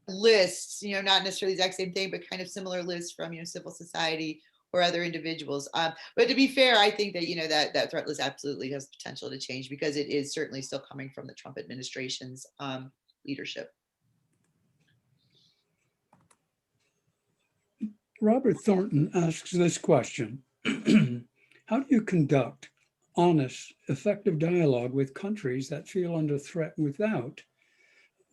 [SPEAKER 6] lists, not necessarily the exact same thing, but kind of similar lists from, civil society or other individuals. But to be fair, I think that, that threat list absolutely has potential to change, because it is certainly still coming from the Trump administration's leadership.
[SPEAKER 8] Robert Thornton asks this question. How do you conduct honest, effective dialogue with countries that feel under threat without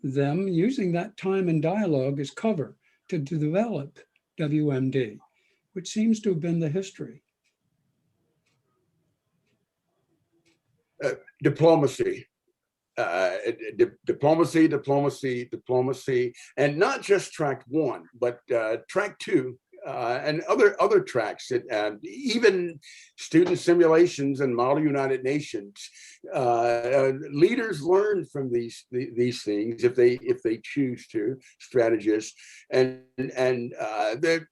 [SPEAKER 8] them using that time and dialogue as cover to develop WMD, which seems to have been the history?
[SPEAKER 3] Diplomacy. Diplomacy, and not just track 1, but track 2 and other tracks. Even student simulations and Model United Nations. Leaders learn from these things if they choose to. Strategists and the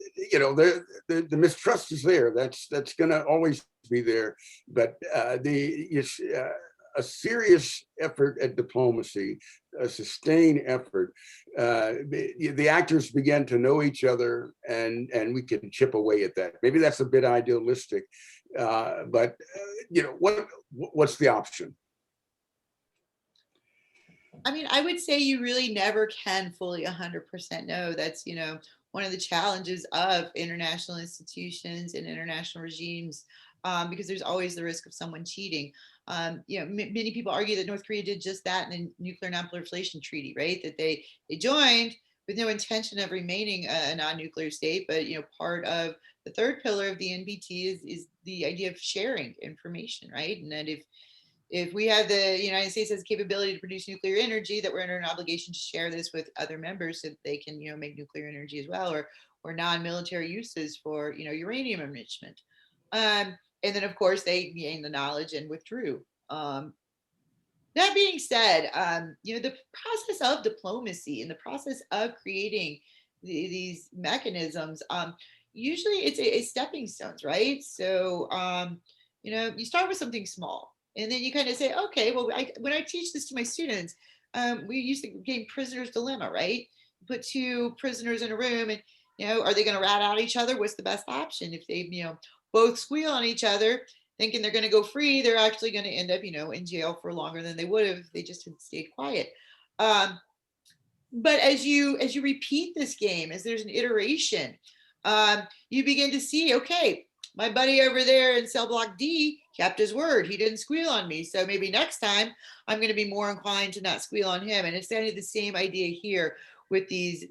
[SPEAKER 3] mistrust is there. That's going to always be there. But a serious effort at diplomacy, a sustained effort, the actors begin to know each other, and we can chip away at that. Maybe that's a bit idealistic, but what's the option?
[SPEAKER 6] I mean, I would say you really never can fully 100% know. That's, one of the challenges of international institutions and international regimes, because there's always the risk of someone cheating. Many people argue that North Korea did just that in the nuclear nonproliferation treaty, right? That they joined with no intention of remaining a non-nuclear state, but part of the third pillar of the NPT is the idea of sharing information, right? And that if we have the United States has the capability to produce nuclear energy, that we're under an obligation to share this with other members so that they can make nuclear energy as well, or non-military uses for uranium enrichment. And then, of course, they gained the knowledge and withdrew. That being said, the process of diplomacy and the process of creating these mechanisms, usually it's a stepping stones, right? So, you start with something small, and then you kind of say, okay, well, when I teach this to my students, we used to game prisoner's dilemma, right? Put 2 prisoners in a room, and are they going to rat out each other? What's the best option? If they, both squeal on each other, thinking they're going to go free, they're actually going to end up, in jail for longer than they would have if they just had stayed quiet. But as you repeat this game, as there's an iteration, you begin to see, okay, my buddy over there in cell block D kept his word. He didn't squeal on me. So maybe next time I'm going to be more inclined to not squeal on him. And it's kind of the same idea here with these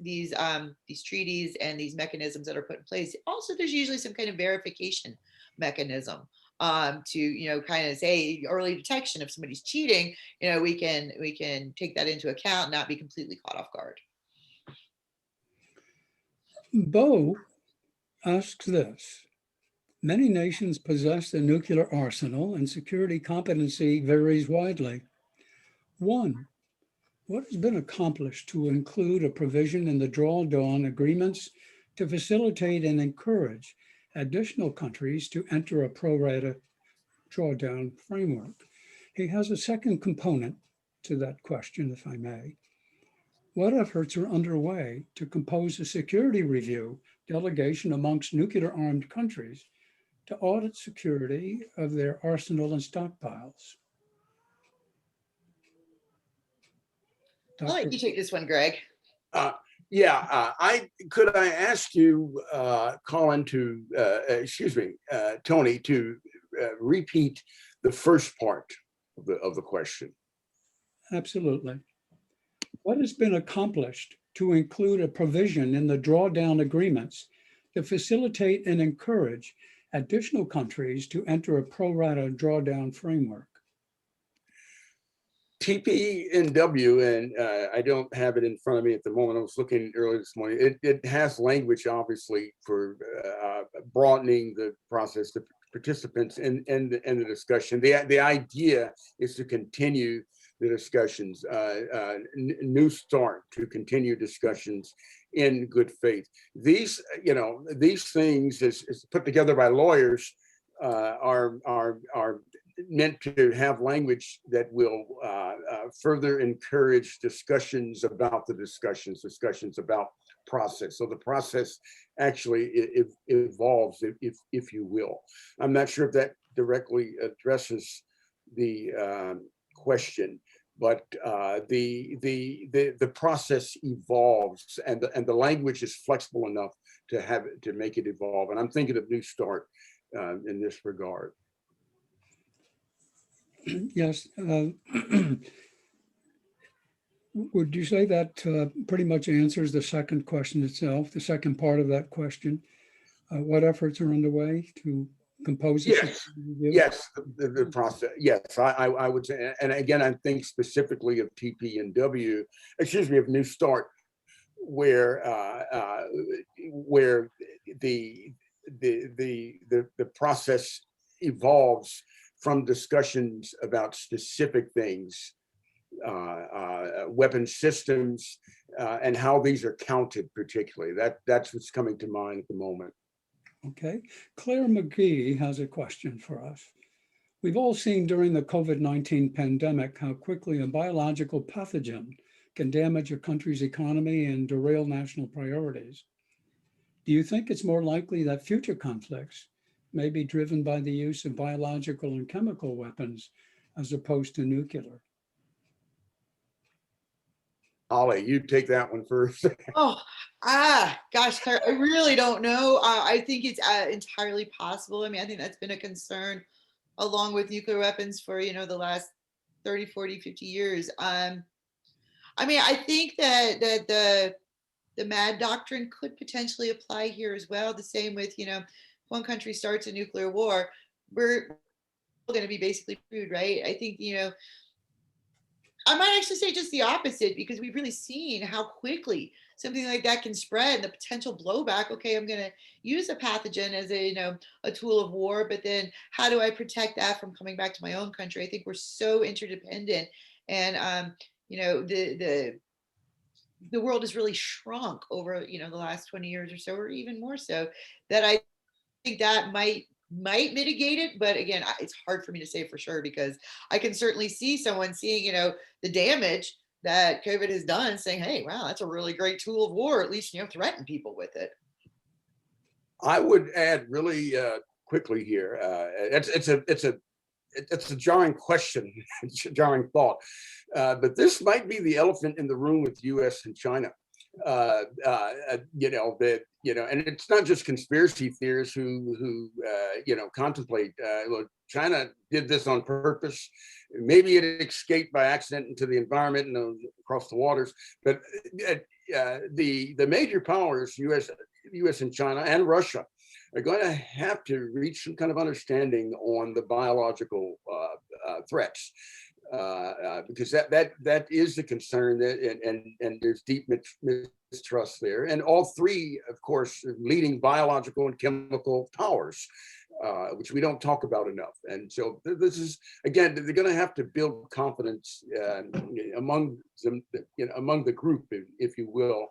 [SPEAKER 6] treaties and these mechanisms that are put in place. Also, there's usually some kind of verification mechanism to kind of say early detection. If somebody's cheating, we can take that into account and not be completely caught off guard.
[SPEAKER 8] Bo asks this. Many nations possess a nuclear arsenal, and security competency varies widely. 1, What has been accomplished to include a provision in the drawdown agreements to facilitate and encourage additional countries to enter a pro rata drawdown framework? He has a second component to that question, if I may. What efforts are underway to compose a security review delegation amongst nuclear-armed countries to audit security of their arsenal and stockpiles?
[SPEAKER 6] I'll let you take this one, Greg.
[SPEAKER 3] Could I ask you, Colin, to Tony, to repeat the first part of the question?
[SPEAKER 8] Absolutely. What has been accomplished to include a provision in the drawdown agreements to facilitate and encourage additional countries to enter a pro rata drawdown framework?
[SPEAKER 3] TPNW, and I don't have it in front of me at the moment. I was looking earlier this morning. It has language, obviously, for broadening the process, the participants in the discussion. The idea is to continue the discussions, new start, to continue discussions in good faith. These things, is put together by lawyers, are meant to have language that will further encourage discussions about the discussions about process. So the process actually evolves, if you will. I'm not sure if that directly addresses the question, but the process evolves, and the language is flexible enough to make it evolve. And I'm thinking of New Start in this regard.
[SPEAKER 8] Yes. Would you say that pretty much answers the second question itself, the second part of that question? What efforts are underway to compose?
[SPEAKER 3] Yes, the process. Yes, I would say, and again, I think specifically of TPNW, of New Start, where the process evolves from discussions about specific things, weapon systems, and how these are counted particularly. That's what's coming to mind at the moment.
[SPEAKER 8] Okay. Claire McGee has a question for us. We've all seen during the COVID-19 pandemic how quickly a biological pathogen can damage a country's economy and derail national priorities. Do you think it's more likely that future conflicts may be driven by the use of biological and chemical weapons as opposed to nuclear?
[SPEAKER 3] Ollie, you take that one first.
[SPEAKER 6] Gosh, Claire, I really don't know. I think it's entirely possible. I mean, I think that's been a concern along with nuclear weapons for, the last 30, 40, 50 years. I mean, I think that the MAD doctrine could potentially apply here as well. The same with, one country starts a nuclear war, we're going to be basically screwed, right? I think, I might actually say just the opposite, because we've really seen how quickly something like that can spread and the potential blowback. Okay, I'm going to use a pathogen as a tool of war, but then how do I protect that from coming back to my own country? I think we're so interdependent, and the world has really shrunk over the last 20 years or so, or even more so, that I think that might mitigate it. But again, it's hard for me to say for sure, because I can certainly see someone seeing the damage that COVID has done and saying, hey, wow, that's a really great tool of war, at least threaten people with it.
[SPEAKER 3] I would add really quickly here, it's a jarring question, jarring thought, but this might be the elephant in the room with U.S. and China. And it's not just conspiracy theorists who contemplate. Look, China did this on purpose. Maybe it escaped by accident into the environment and across the waters. But the major powers, U.S. and China and Russia, are going to have to reach some kind of understanding on the biological threats. because that is the concern, that and there's deep mistrust there. And all three, of course, leading biological and chemical powers, which we don't talk about enough. And so this is, again, they're going to have to build confidence among them, among the group, if you will,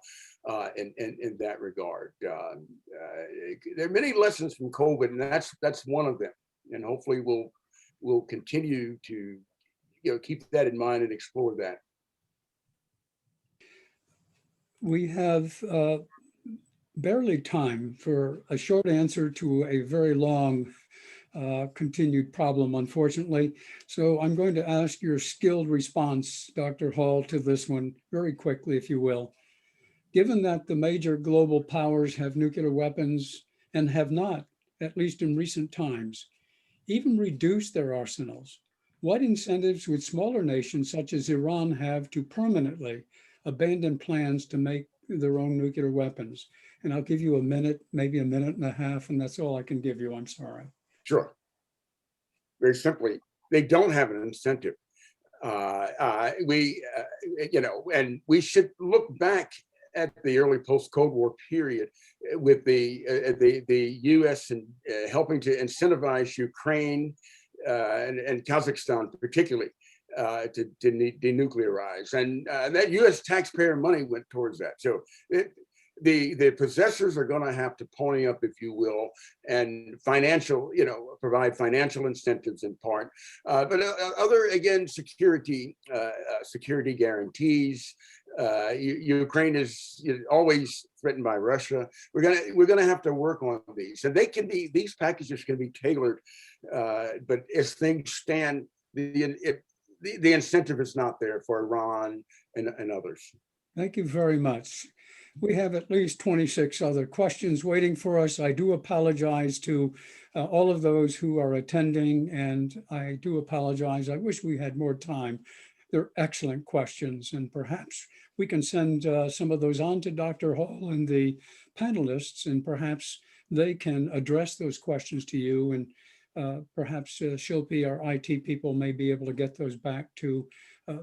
[SPEAKER 3] in that regard. There are many lessons from COVID, and that's one of them. And hopefully we'll continue to keep that in mind and explore that.
[SPEAKER 8] We have barely time for a short answer to a very long continued problem, unfortunately. So I'm going to ask your skilled response, Dr. Hall, to this one very quickly, if you will. Given that the major global powers have nuclear weapons and have not, at least in recent times, even reduced their arsenals, what incentives would smaller nations such as Iran have to permanently abandon plans to make their own nuclear weapons? And I'll give you a minute, maybe a minute and a half, and that's all I can give you. I'm sorry.
[SPEAKER 3] Sure. Very simply, they don't have an incentive. And we should look back at the early post-Cold War period with the U.S. and helping to incentivize Ukraine and Kazakhstan particularly to denuclearize, and that U.S. taxpayer money went towards that. So the possessors are going to have to pony up, if you will, and provide financial incentives in part, but other, again, security guarantees. Ukraine is always threatened by Russia. We're gonna have to work on these, and these packages can be tailored, but as things stand, the incentive is not there for Iran and others.
[SPEAKER 8] Thank you very much. We have at least 26 other questions waiting for us. I do apologize to all of those who are attending, and I do apologize. I wish we had more time. They're excellent questions, and perhaps we can send some of those on to Dr. Hall and the panelists, and perhaps they can address those questions to you, and perhaps Shilpi, our IT people, may be able to get those back to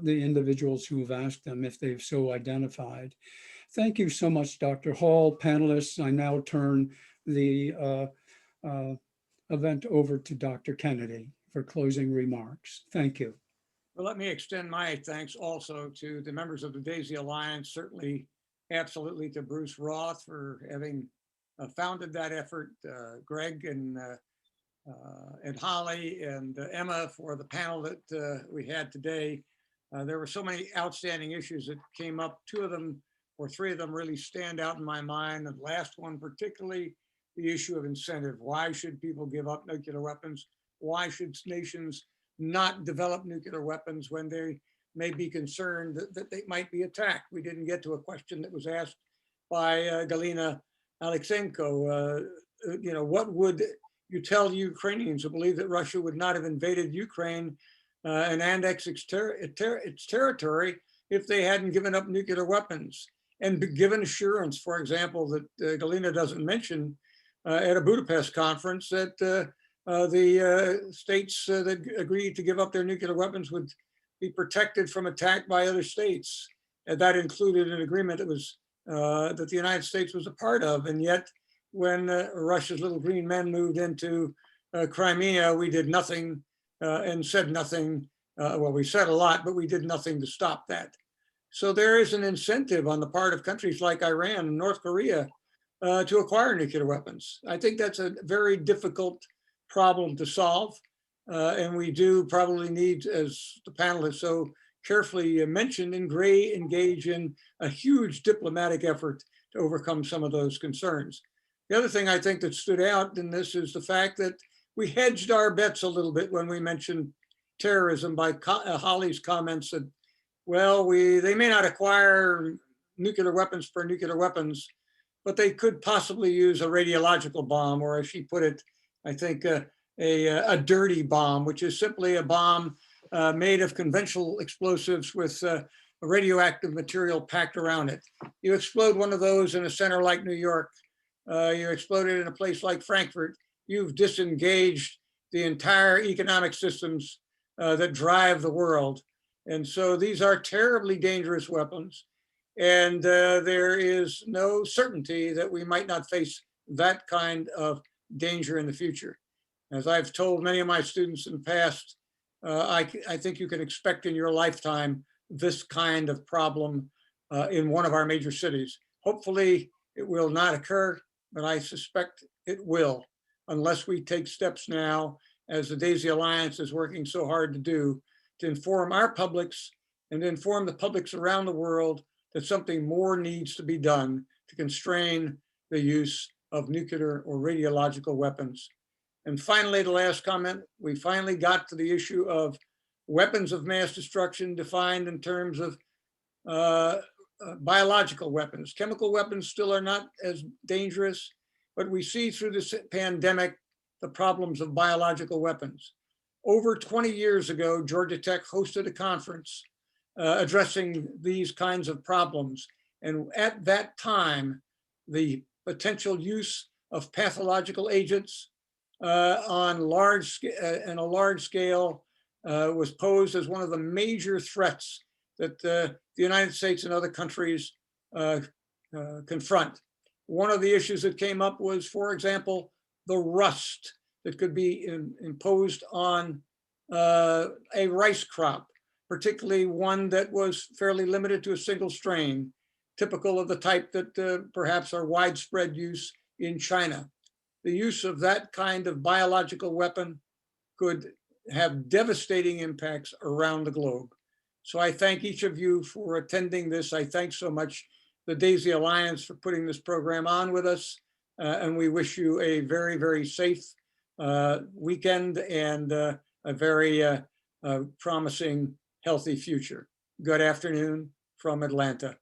[SPEAKER 8] the individuals who have asked them if they've so identified. Thank you so much, Dr. Hall. Panelists, I now turn the event over to Dr. Kennedy for closing remarks. Thank you.
[SPEAKER 1] Well, let me extend my thanks also to the members of the DAISY Alliance, certainly, absolutely, to Bruce Roth for having founded that effort, Greg and Holly and Emma for the panel that we had today. There were so many outstanding issues that came up. Two of them or three of them really stand out in my mind. The last one, particularly the issue of incentive. Why should people give up nuclear weapons? Why should nations not develop nuclear weapons when they may be concerned that they might be attacked? We didn't get to a question that was asked by Galina Alexenko. What would you tell Ukrainians who believe that Russia would not have invaded Ukraine and annexed its territory if they hadn't given up nuclear weapons and given assurance, for example, that Galina doesn't mention at a Budapest conference, that the states that agreed to give up their nuclear weapons would be protected from attack by other states. And that included an agreement that was that the United States was a part of. And yet, when Russia's little green men moved into Crimea, we did nothing and said nothing. Well, we said a lot, but we did nothing to stop that. So there is an incentive on the part of countries like Iran and North Korea to acquire nuclear weapons. I think that's a very difficult problem to solve. And we do probably need, as the panelists so carefully mentioned, engage in a huge diplomatic effort to overcome some of those concerns. The other thing I think that stood out in this is the fact that we hedged our bets a little bit when we mentioned terrorism by Holly's comments that, well, they may not acquire nuclear weapons for nuclear weapons, but they could possibly use a radiological bomb, or as she put it, I think a dirty bomb, which is simply a bomb made of conventional explosives with radioactive material packed around it. You explode one of those in a center like New York, you explode it in a place like Frankfurt, you've disengaged the entire economic systems that drive the world. And so these are terribly dangerous weapons. And there is no certainty that we might not face that kind of danger in the future. As I've told many of my students in the past, I think you can expect in your lifetime this kind of problem in one of our major cities. Hopefully it will not occur, but I suspect it will, unless we take steps now, as the DAISY Alliance is working so hard to do, to inform our publics and inform the publics around the world that something more needs to be done to constrain the use of nuclear or radiological weapons. And finally, the last comment, we finally got to the issue of weapons of mass destruction defined in terms of biological weapons. Chemical weapons still are not as dangerous, but we see through this pandemic the problems of biological weapons. Over 20 years ago, Georgia Tech hosted a conference addressing these kinds of problems. And at that time, the potential use of pathological agents on a large scale was posed as one of the major threats that the United States and other countries confront. One of the issues that came up was, for example, the rust that could be imposed on a rice crop, particularly one that was fairly limited to a single strain, typical of the type that perhaps are widespread use in China. The use of that kind of biological weapon could have devastating impacts around the globe. So I thank each of you for attending this. I thank so much the DAISY Alliance for putting this program on with us. And we wish you a very, very safe weekend and a very promising, healthy future. Good afternoon from Atlanta.